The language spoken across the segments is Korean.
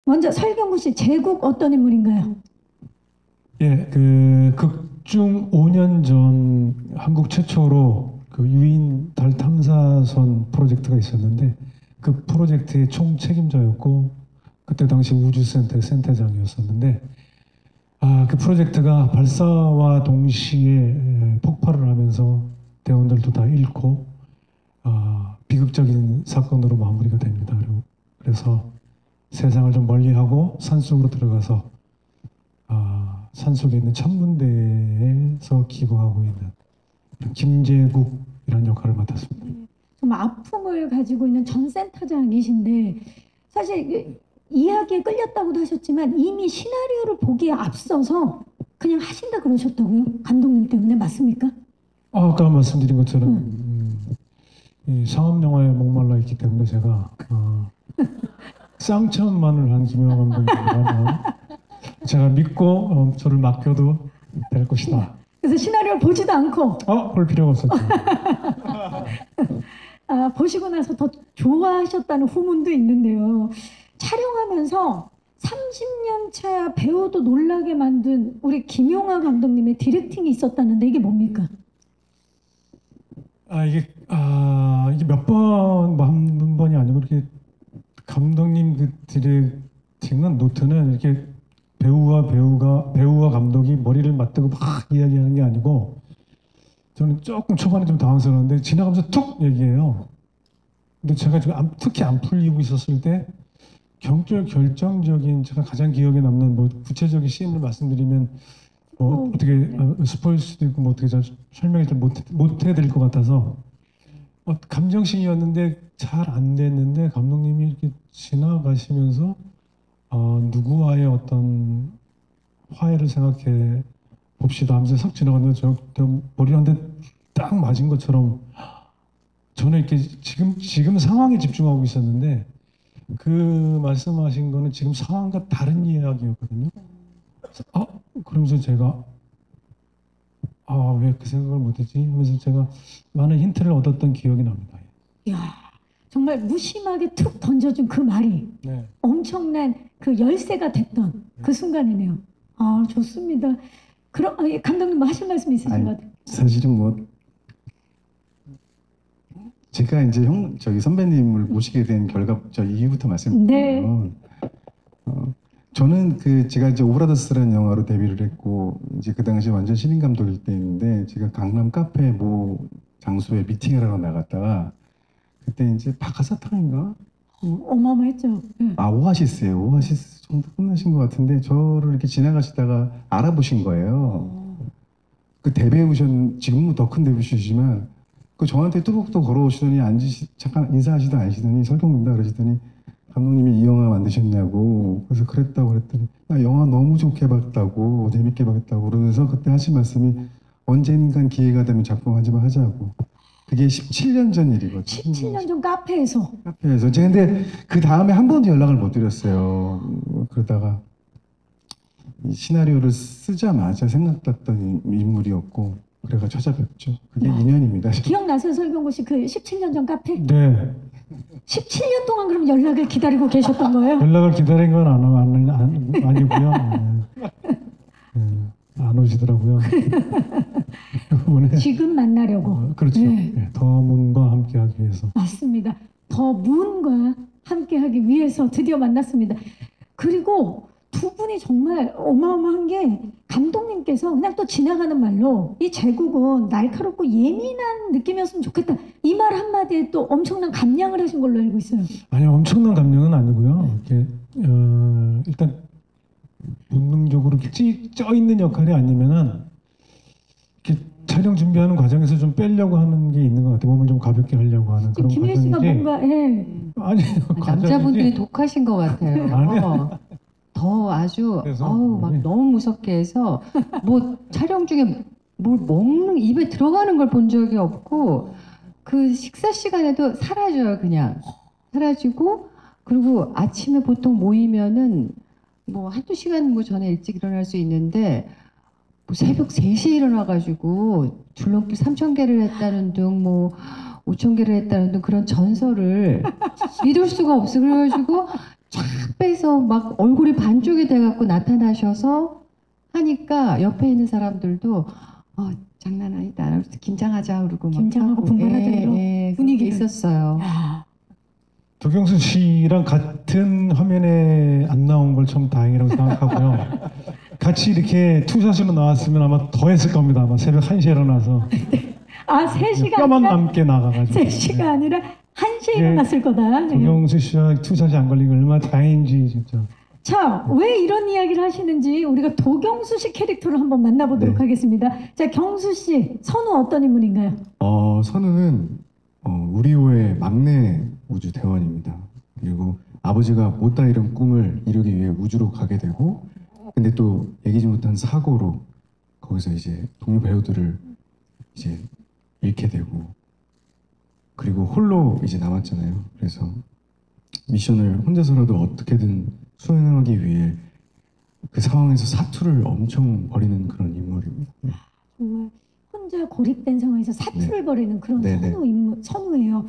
먼저 설경구 씨, 제국 어떤 인물인가요? 예, 그 극중 5년 전 한국 최초로 그 유인 달 탐사선 프로젝트가 있었는데 그 프로젝트의 총 책임자였고 그때 당시 우주센터 센터장이었었는데 그 프로젝트가 발사와 동시에 폭발을 하면서 대원들도 다 잃고 비극적인 사건으로 마무리가 됩니다. 그래서 세상을 좀 멀리하고 산속으로 들어가서 산속에 있는 천문대에서 기거하고 있는 김제국이라는 역할을 맡았습니다. 좀 아픔을 가지고 있는 전 센터장이신데 사실 이야기에 끌렸다고도 하셨지만 이미 시나리오를 보기에 앞서서 그냥 하신다 그러셨다고요? 감독님 때문에 맞습니까? 아까 말씀드린 것처럼 이 상업 영화에 목말라 있기 때문에 제가 쌍천만을 한 김영하 감독님이라면 제가 믿고 저를 맡겨도 될 것이다. 그래서 시나리오를 보지도 않고 볼 필요가 없었죠. 보시고 나서 더 좋아하셨다는 후문도 있는데요. 촬영하면서 30년 차 배우도 놀라게 만든 우리 김용하 감독님의 디렉팅이 있었다는데 이게 뭡니까? 이게 몇 번, 한 번이 아니고 이렇게 감독님 그 디렉팅은 노트는 이렇게 배우와 감독이 머리를 맞대고 막 이야기하는 게 아니고 저는 조금 초반에 좀 당황스러웠는데 지나가면서 툭 얘기해요. 근데 제가 지금 특히 안 풀리고 있었을 때 결정적인 제가 가장 기억에 남는 구체적인 씬을 말씀드리면 어떻게 스포일 수도 있고 어떻게 설명을 못 해드릴 것 같아서 감정씬이었는데 잘 안 됐는데 감독님이 이렇게 지나가시면서 누구와의 어떤 화해를 생각해 봅시다 하면서 싹 지나갔는데 저 머리를 한 대 딱 맞은 것처럼 저는 이렇게 지금 상황에 집중하고 있었는데 그 말씀하신 거는 지금 상황과 다른 이야기였거든요. 그러면서 제가 왜 그 생각을 못했지 하면서 제가 많은 힌트를 얻었던 기억이 납니다. 이야, 정말 무심하게 툭 던져준 그 말이 엄청난 그 열쇠가 됐던 그 순간이네요. 좋습니다. 그럼 감독님 뭐 하실 말씀 있으신 것 같아요? 사실은 제가 이제 저기 선배님을 모시게 된 이유부터 말씀드리면 저는 제가 이제 오브라더스라는 영화로 데뷔를 했고 이제 그 당시 완전 신인 감독일 때인데 제가 강남 카페 장소에 미팅을 하러 나갔다가 그때 이제 박하사탕인가? 어마어마했죠. 오아시스예요. 오아시스 정도 끝나신 것 같은데 저를 이렇게 지나가시다가 알아보신 거예요. 그 대배우션 지금은 더 큰 대배우시지만 저한테 뚜벅뚜벅 걸어오시더니 잠깐 인사하시다 앉으시더니 설경구입니다 그러시더니 감독님이 이 영화 만드셨냐고 그래서 그랬다고 그랬더니 나 영화 너무 좋게 봤다고 재밌게 봤다고 그러면서 그때 하신 말씀이 언젠간 기회가 되면 작품 하지만 하자고. 그게 17년 전 일이거든요. 17년 전 카페에서. 제가 근데 그 다음에 한 번도 연락을 못 드렸어요. 그러다가 이 시나리오를 쓰자마자 생각났던 인물이었고 그래가 찾아뵙죠. 그게 인연입니다. 기억나세요, 설경구 씨? 그 17년 전 카페? 네. 17년 동안 그럼 연락을 기다리고 계셨던 거예요? 연락을 기다린 건 아니고요. 안 오시더라고요. 지금 만나려고. 그렇죠. 더문과 함께하기 위해서. 맞습니다. 더문과 함께하기 위해서 드디어 만났습니다. 그리고 두 분이 정말 어마어마한 게 감독님께서 그냥 또 지나가는 말로 이 제국은 날카롭고 예민한 느낌이었으면 좋겠다. 이 말 한마디에 또 엄청난 감량을 하신 걸로 알고 있어요. 아니요. 엄청난 감량은 아니고요. 이렇게 일단 본능적으로 쪄 있는 역할이 아니면은 이렇게 촬영 준비하는 과정에서 좀 빼려고 하는 게 있는 것 같아요. 몸을 좀 가볍게 하려고 하는 그런 김혜 씨가 뭔가 아니에요. 남자분들이 독하신 것 같아요. 더 아주 막 너무 무섭게 해서 촬영 중에 뭘 먹는 입에 들어가는 걸 본 적이 없고 그 식사 시간에도 사라져요. 그냥 사라지고 그리고 아침에 보통 모이면은 한두 시간 전에 일찍 일어날 수 있는데 새벽 3시에 일어나가지고 줄넘기 3,000개를 했다는 등 5,000개를 했다는 등 그런 전설을 믿을 수가 없어. 그래가지고 쫙 빼서 막 얼굴이 반쪽이 돼갖고 나타나셔서 하니까 옆에 있는 사람들도 장난 아니다. 긴장하자 그러고 막 긴장하고 하고. 분발하자 이런 분위기가 있었어요. 야, 도경수 씨랑 같은 화면에 안 나온 걸 참 다행이라고 생각하고요. 같이 이렇게 투샷으로 나왔으면 아마 더 했을 겁니다. 아마 새벽 1시에 일어나서. 3시가 뼈만 아니라 남게 나가가지고. 3시가 아니라 1시에 예, 일어났을 거다. 예. 도경수 씨와 투샷이 안 걸리고 얼마나 다행인지 진짜. 자, 왜 이런 이야기를 하시는지 우리가 도경수 씨 캐릭터를 한번 만나보도록 네. 하겠습니다. 자, 경수 씨, 선우 어떤 인물인가요? 선우는 우리호의 막내 우주 대원입니다. 그리고 아버지가 못다 이룬 꿈을 이루기 위해 우주로 가게 되고, 근데 또 예기치 못한 사고로 거기서 이제 동료 배우들을 이제 잃게 되고, 그리고 홀로 이제 남았잖아요. 그래서 미션을 혼자서라도 어떻게든 수행하기 위해 그 상황에서 사투를 엄청 벌이는 그런 인물입니다. 네. 정말 혼자 고립된 상황에서 사투를 벌이는 그런 네네. 선우예요.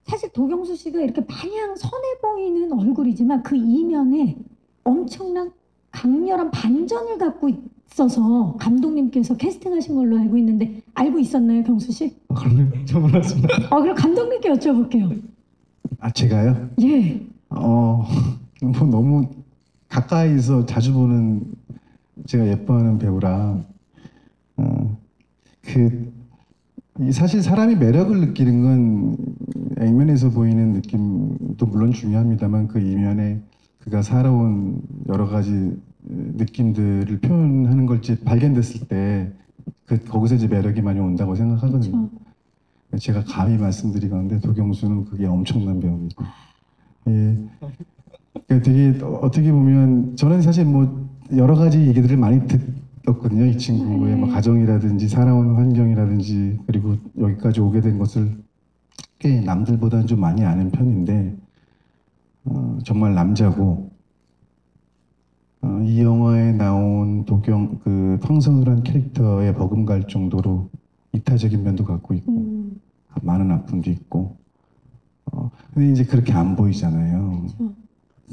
사실 도경수 씨가 이렇게 마냥 선해 보이는 얼굴이지만 그 이면에 엄청난 강렬한 반전을 갖고 있어서 감독님께서 캐스팅하신 걸로 알고 있는데 알고 있었나요, 경수 씨? 그러면 저 몰랐습니다. 그럼 감독님께 여쭤볼게요. 제가요? 예. 뭐 너무 가까이서 자주 보는 제가 예뻐하는 배우라 사실 사람이 매력을 느끼는 건 액면에서 보이는 느낌도 물론 중요합니다만 그 이면에 그가 살아온 여러 가지 느낌들을 표현하는 걸지 발견됐을 때 거기서 이제 매력이 많이 온다고 생각하거든요. 그렇죠. 제가 감히 말씀드리건데 도경수는 그게 엄청난 배우입니다. 예. 그러니까 되게 어떻게 보면 저는 사실 뭐 여러 가지 얘기들을 많이 듣었거든요. 이 친구의 뭐 가정이라든지 살아온 환경이라든지 그리고 여기까지 오게 된 것을 꽤 남들보다는 좀 많이 아는 편인데 정말 남자고 이 영화에 나온 황선우란 캐릭터에 버금갈 정도로 이타적인 면도 갖고 있고 많은 아픔도 있고 근데 이제 그렇게 안 보이잖아요. 그렇죠.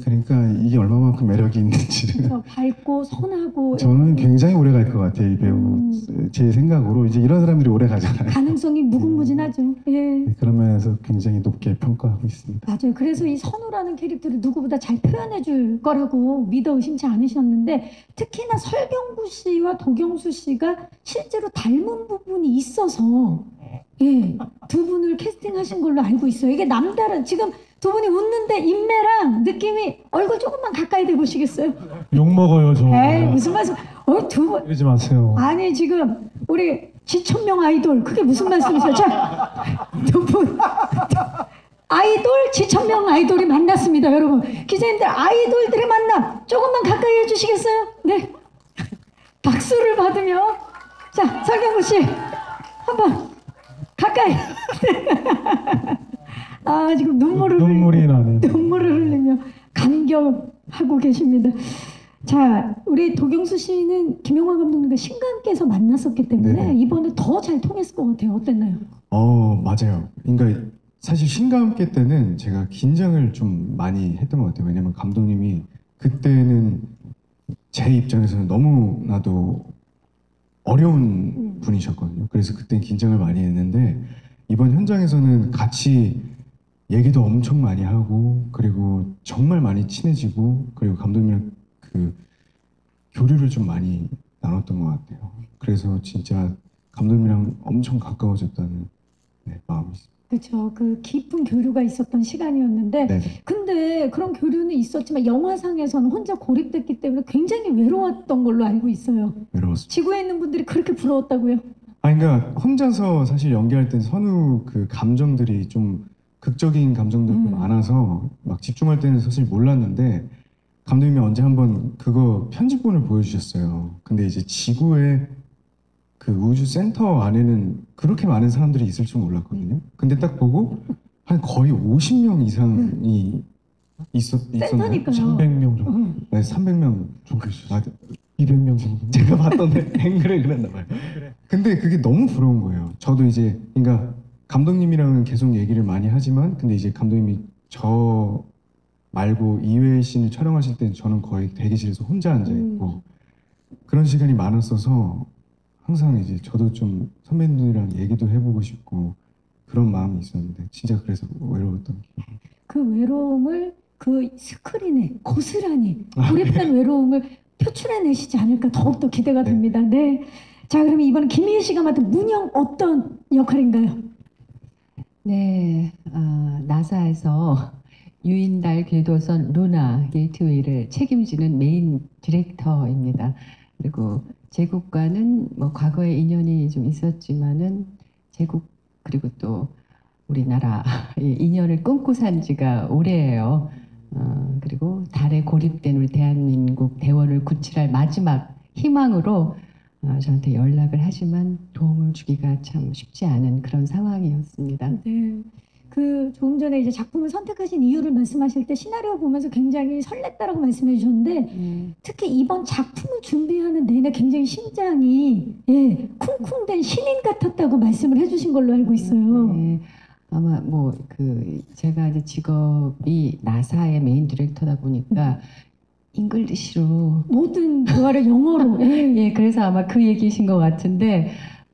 그러니까 이게 얼마만큼 매력이 있는지를 그렇죠. 밝고 선하고 저는 굉장히 오래 갈 것 같아요. 이 배우 제 생각으로 이제 이런 사람들이 오래 가잖아요. 가능성이 무궁무진하죠. 예. 그런 면에서 굉장히 높게 평가하고 있습니다. 맞아요. 그래서 이 선우라는 캐릭터를 누구보다 잘 표현해 줄 거라고 믿어 의심치 않으셨는데 특히나 설경구 씨와 도경수 씨가 실제로 닮은 부분이 있어서 두 분을 캐스팅하신 걸로 알고 있어요. 이게 남다른 지금 두 분이 웃는데 인매랑 느낌이 얼굴 조금만 가까이 대보시겠어요? 욕 먹어요 저. 에이 무슨 말씀? 두 분 이러지 마세요. 아니 지금 우리 지천명 아이돌 그게 무슨 말씀이세요? 자, 두 분 아이돌 지천명 아이돌이 만났습니다, 여러분. 기자님들 아이돌들의 만남 조금만 가까이 해주시겠어요? 네. 박수를 받으며 자 설경구 씨 한번 가까이. 지금 눈물이 나네요. 눈물을 흘리며 감격하고 계십니다. 자, 우리 도경수 씨는 김영하 감독님과 신감께서 만났었기 때문에 네네. 이번에 더 잘 통했을 것 같아요. 어땠나요? 맞아요. 그러니까 사실 신과 함께 때는 제가 긴장을 좀 많이 했던 것 같아요. 왜냐면 감독님이 그때는 제 입장에서는 너무나도 어려운 분이셨거든요. 그래서 그때 긴장을 많이 했는데 이번 현장에서는 같이 얘기도 엄청 많이 하고 그리고 정말 많이 친해지고 그리고 감독님이랑 그 교류를 좀 많이 나눴던 것 같아요. 그래서 진짜 감독님이랑 엄청 가까워졌다는 마음이 있습니다. 그렇죠. 그 깊은 교류가 있었던 시간이었는데 네네. 근데 그런 교류는 있었지만 영화상에서는 혼자 고립됐기 때문에 굉장히 외로웠던 걸로 알고 있어요. 외로웠습니다. 지구에 있는 분들이 그렇게 부러웠다고요? 그러니까 혼자서 사실 연기할 땐 선우 그 감정들이 좀 극적인 감정들이 많아서 막 집중할 때는 사실 몰랐는데 감독님이 언제 한번 그거 편집본을 보여주셨어요. 근데 이제 지구의 그 우주 센터 안에는 그렇게 많은 사람들이 있을 줄 몰랐거든요. 근데 딱 보고 한 거의 50명 이상이 있었나요? 센터니까요. 300명 정도. 네, 300명 정도 있었어요. 200명 정도. 제가 봤던 댓글에 그랬나 봐요. 근데 그게 너무 부러운 거예요. 저도 이제 그러니까 감독님이랑은 계속 얘기를 많이 하지만 근데 이제 감독님이 저 말고 이외의 씬을 촬영하실 때 저는 거의 대기실에서 혼자 앉아 있고 그런 시간이 많았어서 항상 이제 저도 좀 선배님들이랑 얘기도 해보고 싶고 그런 마음이 있었는데 진짜 그래서 외로웠던 기억이. 그 외로움을 그 스크린에 고스란히 몰입한 외로움을 표출해내시지 않을까 더욱더 기대가 됩니다. 네. 자, 그러면 이번에 김희애 씨가 맡은 문영 어떤 역할인가요? 네, 나사에서 유인달 궤도선 루나 게이트웨이를 책임지는 메인 디렉터입니다. 그리고 제국과는 뭐 과거에 인연이 좀 있었지만은 제국 그리고 또 우리나라 인연을 끊고 산 지가 오래예요. 그리고 달에 고립된 우리 대한민국 대원을 구출할 마지막 희망으로 저한테 연락을 하지만 도움을 주기가 참 쉽지 않은 그런 상황이었습니다. 네. 그 조금 전에 이제 작품을 선택하신 이유를 말씀하실 때 시나리오 보면서 굉장히 설렜다라고 말씀해 주셨는데 특히 이번 작품을 준비하는 내내 굉장히 심장이 쿵쿵댄 신인 같았다고 말씀을 해주신 걸로 알고 있어요. 네. 아마 뭐 그 제가 이제 직업이 나사의 메인 디렉터다 보니까 잉글리시로 모든 대화를 영어로. 예, 그래서 아마 그 얘기신 것 같은데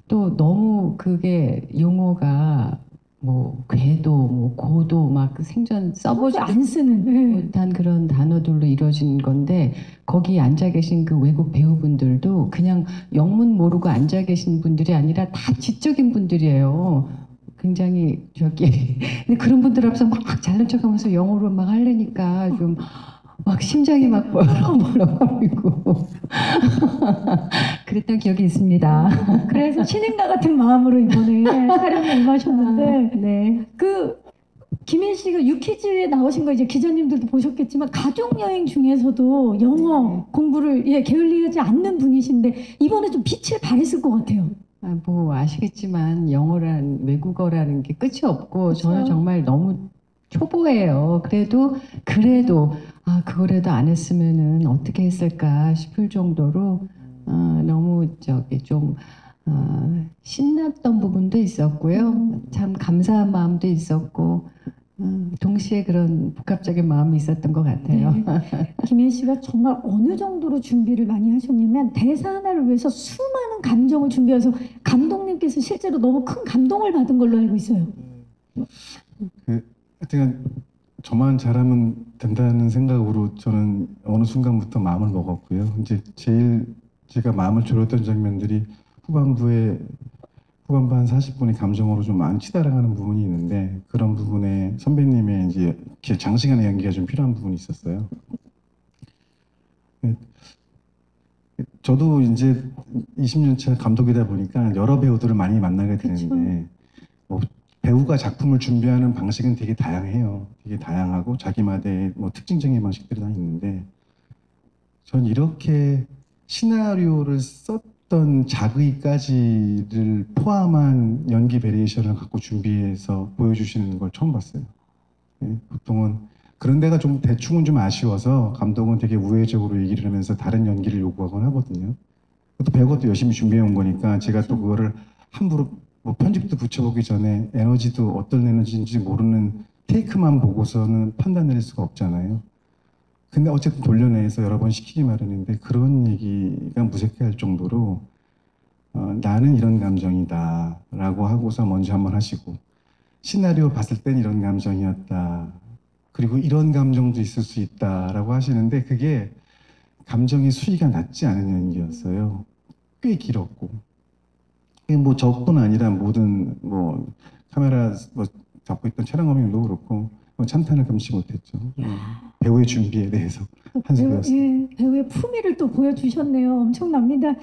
또 너무 그게 용어가 뭐 궤도, 뭐 고도 막 생전 써보지 안 쓰는. 못한 그런 단어들로 이루어진 건데 거기 앉아 계신 그 외국 배우분들도 그냥 영문 모르고 앉아 계신 분들이 아니라 다 지적인 분들이에요. 굉장히 근데 그런 분들 앞에서 막 잘난 척하면서 영어로 막 하려니까 좀 막 심장이 막 벌렁벌렁거리고 그랬던 기억이 있습니다. 그래서 신인과 같은 마음으로 이번에 촬영에 임하셨는데 네. 그 김인 씨가 유퀴즈에 나오신 거 이제 기자님들도 보셨겠지만 가족 여행 중에서도 영어 공부를 게을리하지 않는 분이신데 이번에 좀 빛을 발했을 것 같아요. 뭐 아시겠지만 영어란 외국어라는 게 끝이 없고 그쵸? 저는 정말 너무 초보예요. 그래도 그거라도 안 했으면은 어떻게 했을까 싶을 정도로 너무 좀 신났던 부분도 있었고요. 참 감사한 마음도 있었고 동시에 그런 복합적인 마음이 있었던 것 같아요. 네. 김인 씨가 정말 어느 정도로 준비를 많이 하셨냐면 대사 하나를 위해서 수많은 감정을 준비해서 감독님께서 실제로 너무 큰 감동을 받은 걸로 알고 있어요. 하여튼 저만 잘하면 된다는 생각으로 저는 어느 순간부터 마음을 먹었고요. 이제 제일 제가 마음을 졸였던 장면들이 후반부 한 40분의 감정으로 좀 많이 치달아가는 부분이 있는데 그런 부분에 선배님의 이제 장시간의 연기가 좀 필요한 부분이 있었어요. 저도 이제 20년 차 감독이다 보니까 여러 배우들을 많이 만나게 되는데 배우가 작품을 준비하는 방식은 되게 다양해요. 되게 다양하고 자기만의 뭐 특징적인 방식들이 다 있는데 전 이렇게 시나리오를 썼던 자의까지를 포함한 연기 베리에이션을 갖고 준비해서 보여주시는 걸 처음 봤어요. 보통은 그런 데가 좀 대충은 좀 아쉬워서 감독은 되게 우회적으로 얘기를 하면서 다른 연기를 요구하곤 하거든요. 그것도 배우가 또 열심히 준비해 온 거니까 제가 또 그거를 함부로 뭐 편집도 붙여보기 전에 에너지도 어떤 에너지인지 모르는 테이크만 보고서는 판단 내릴 수가 없잖아요. 근데 어쨌든 돌려내서 여러 번 시키기 마련인데 그런 얘기가 무색해할 정도로 나는 이런 감정이다 라고 하고서 먼저 한번 하시고 시나리오 봤을 땐 이런 감정이었다 그리고 이런 감정도 있을 수 있다 라고 하시는데 그게 감정의 수위가 낮지 않은 연기였어요. 꽤 길었고 뭐 저뿐 아니라 모든 뭐 카메라 뭐 잡고 있던 촬영 감독도 그렇고 찬탄을 금치 못했죠. 배우의 준비에 대해서 한 소리였어요. 배우의 품위를 또 보여주셨네요. 엄청납니다.